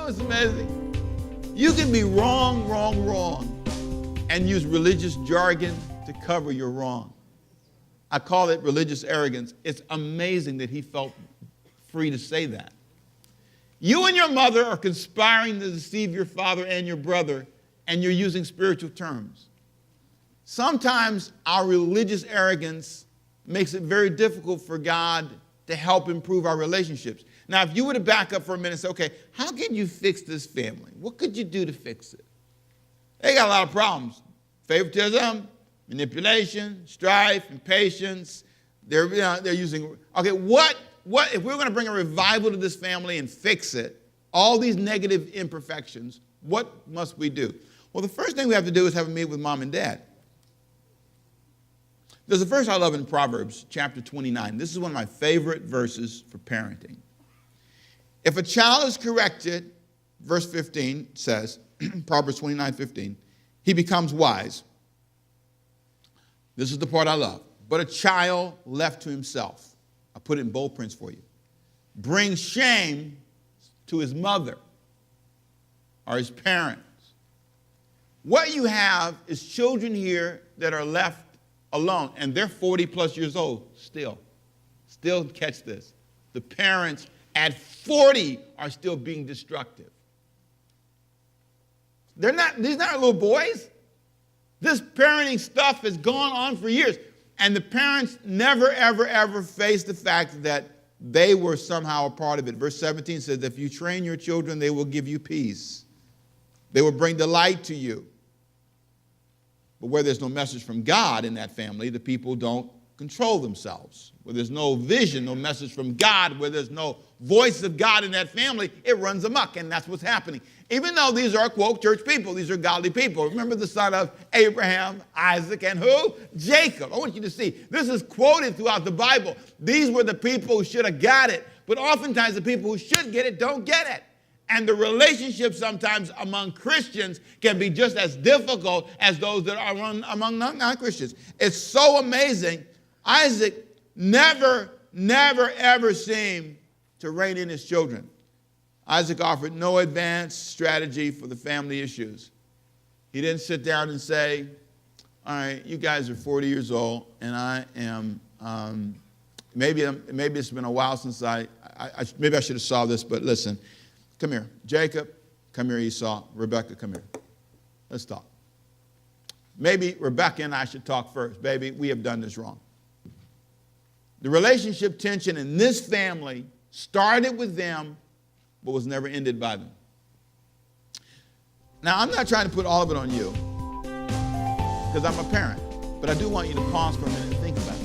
it's amazing. You can be wrong, and use religious jargon to cover your wrong. I call it religious arrogance. It's amazing that he felt free to say that. You and your mother are conspiring to deceive your father and your brother, and you're using spiritual terms. Sometimes our religious arrogance makes it very difficult for God to help improve our relationships. Now, if you were to back up for a minute and say, okay, how can you fix this family? What could you do to fix it? They got a lot of problems. Favoritism, manipulation, strife, impatience. They're using, okay, what if we're going to bring a revival to this family and fix it, all these negative imperfections, what must we do? Well, the first thing we have to do is have a meeting with mom and dad. There's a verse I love in Proverbs chapter 29. This is one of my favorite verses for parenting. If a child is corrected, verse 15 says, Proverbs 29:15, he becomes wise. This is the part I love. But a child left to himself, I put it in bold prints for you, brings shame to his mother or his parents. What you have is children here that are left alone, and they're 40 plus years old still. Still catch this. The parents at 40 are still being destructive. These are not little boys. This parenting stuff has gone on for years, and the parents never, ever, ever face the fact that they were somehow a part of it. Verse 17 says, if you train your children, they will give you peace. They will bring delight to you. But where there's no message from God in that family, the people don't control themselves. Where there's no vision, no message from God, where there's no voice of God in that family, it runs amok, and that's what's happening. Even though these are, quote, church people, these are godly people. Remember the son of Abraham, Isaac, and who? Jacob. I want you to see, this is quoted throughout the Bible. These were the people who should have got it, but oftentimes the people who should get it don't get it. And the relationship sometimes among Christians can be just as difficult as those that are among non-Christians. It's so amazing. Isaac never, ever seemed to rein in his children. Isaac offered no advanced strategy for the family issues. He didn't sit down and say, all right, you guys are 40 years old, and I am, maybe it's been a while since maybe I should have saw this, but listen. Come here. Jacob, come here, Esau. Rebecca, come here. Let's talk. Maybe Rebecca and I should talk first. Baby, we have done this wrong. The relationship tension in this family started with them, but was never ended by them. Now, I'm not trying to put all of it on you, because I'm a parent, but I do want you to pause for a minute and think about it.